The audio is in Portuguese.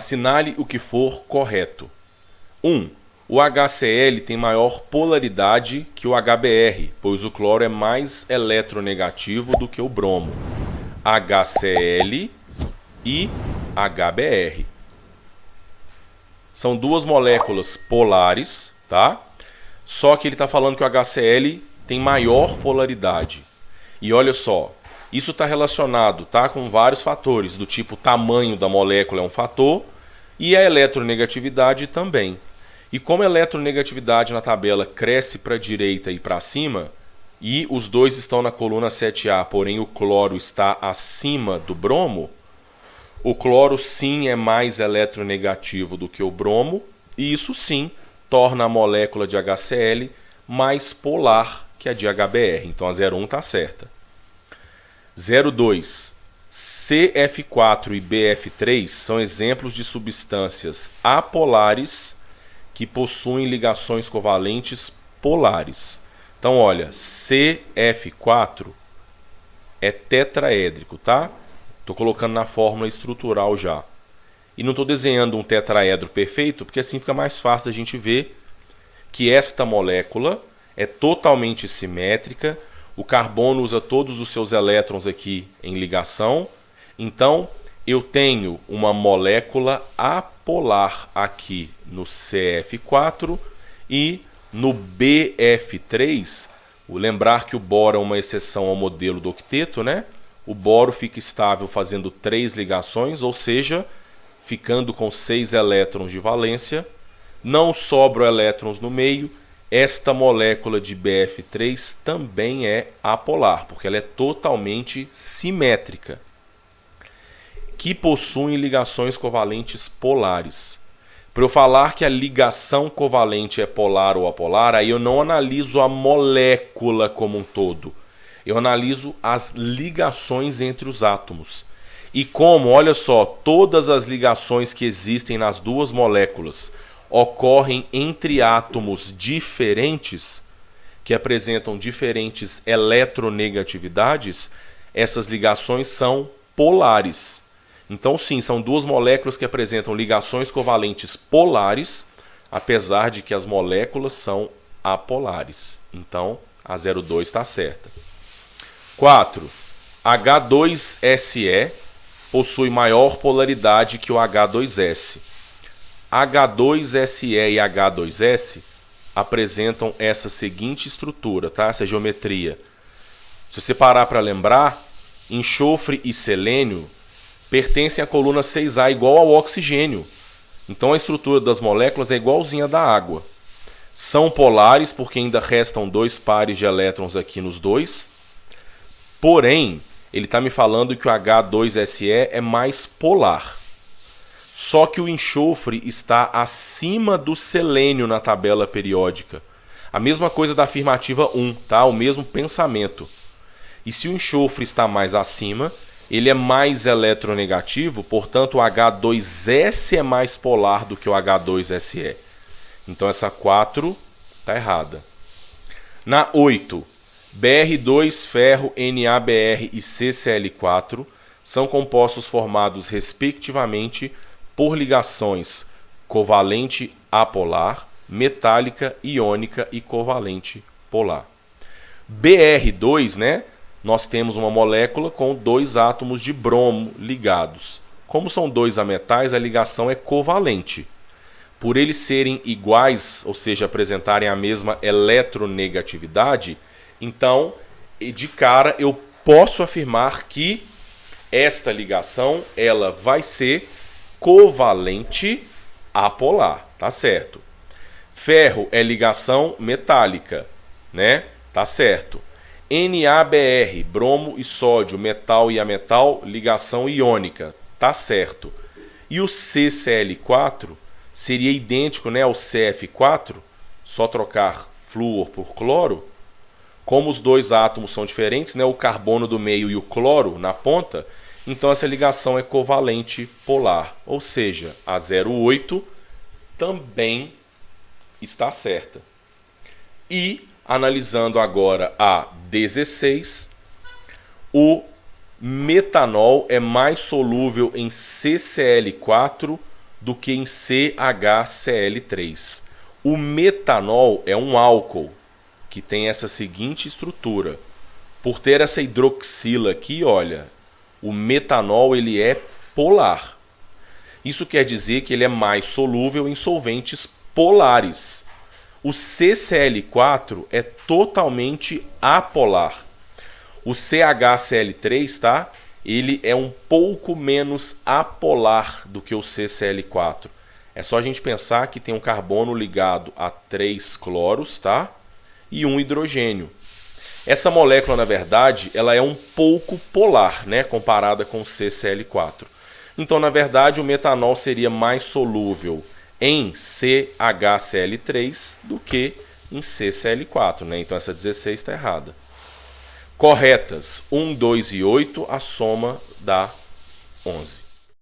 Assinale o que for correto. 1. O HCl tem maior polaridade que o HBr, pois o cloro é mais eletronegativo do que o bromo. HCl e HBr. São duas moléculas polares, tá? Só que ele está falando que o HCl tem maior polaridade. E olha só, isso está relacionado, tá, com vários fatores, do tipo tamanho da molécula é um fator e a eletronegatividade também. E como a eletronegatividade na tabela cresce para a direita e para cima, e os dois estão na coluna 7A, porém o cloro está acima do bromo, o cloro sim é mais eletronegativo do que o bromo, e isso sim torna a molécula de HCl mais polar que a de HBr. Então a 01 está certa. 02. CF4 e BF3 são exemplos de substâncias apolares que possuem ligações covalentes polares. Então, olha, CF4 é tetraédrico, tá? Estou colocando na fórmula estrutural já. E não estou desenhando um tetraedro perfeito, porque assim fica mais fácil a gente ver que esta molécula é totalmente simétrica. O carbono usa todos os seus elétrons aqui em ligação. Então, eu tenho uma molécula apolar aqui no CF4 e no BF3. Lembrar que o boro é uma exceção ao modelo do octeto, né? O boro fica estável fazendo 3 ligações, ou seja, ficando com 6 elétrons de valência. Não sobram elétrons no meio. Esta molécula de BF3 também é apolar, porque ela é totalmente simétrica, que possuem ligações covalentes polares. Para eu falar que a ligação covalente é polar ou apolar, aí eu não analiso a molécula como um todo. Eu analiso as ligações entre os átomos. E como, olha só, todas as ligações que existem nas duas moléculas ocorrem entre átomos diferentes, que apresentam diferentes eletronegatividades, essas ligações são polares. Então, sim, são duas moléculas que apresentam ligações covalentes polares, apesar de que as moléculas são apolares. Então, a 02 está certa. 4. H2SE possui maior polaridade que o H2S. H2SE e H2S apresentam essa seguinte estrutura, tá? Essa geometria. Se você parar para lembrar, enxofre e selênio pertencem à coluna 6A igual ao oxigênio. Então a estrutura das moléculas é igualzinha da água. São polares porque ainda restam 2 pares de elétrons aqui nos dois. Porém, ele está me falando que o H2SE é mais polar. Só que o enxofre está acima do selênio na tabela periódica. A mesma coisa da afirmativa 1, tá? O mesmo pensamento. E se o enxofre está mais acima, ele é mais eletronegativo, portanto o H2S é mais polar do que o H2SE. Então essa 4 está errada. Na 8, Br2, ferro, NaBr e CCl4 são compostos formados respectivamente por ligações covalente apolar, metálica, iônica e covalente polar. Br2, né? Nós temos uma molécula com 2 átomos de bromo ligados. Como são 2 ametais, a ligação é covalente. Por eles serem iguais, ou seja, apresentarem a mesma eletronegatividade, então, de cara, eu posso afirmar que esta ligação ela vai ser covalente apolar, tá certo? Ferro é ligação metálica, né? Tá certo. NaBr, bromo e sódio, metal e ametal, ligação iônica, tá certo. E o CCl4 seria idêntico, né, ao CF4, só trocar flúor por cloro. Como os dois átomos são diferentes, né, o carbono do meio e o cloro na ponta, então essa ligação é covalente polar, ou seja, a 08 também está certa. E, analisando agora a 16, o metanol é mais solúvel em CCl4 do que em CHCl3. O metanol é um álcool que tem essa seguinte estrutura. Por ter essa hidroxila aqui, olha, o metanol ele é polar. Isso quer dizer que ele é mais solúvel em solventes polares. O CCl4 é totalmente apolar. O CHCl3, tá? Ele é um pouco menos apolar do que o CCl4. É só a gente pensar que tem um carbono ligado a 3 cloros, tá? E um hidrogênio. Essa molécula, na verdade, ela é um pouco polar, né? Comparada com o CCl4. Então, na verdade, o metanol seria mais solúvel em CHCl3 do que em CCl4, né? Então, essa 16 está errada. Corretas, 1, 2 e 8, a soma dá 11.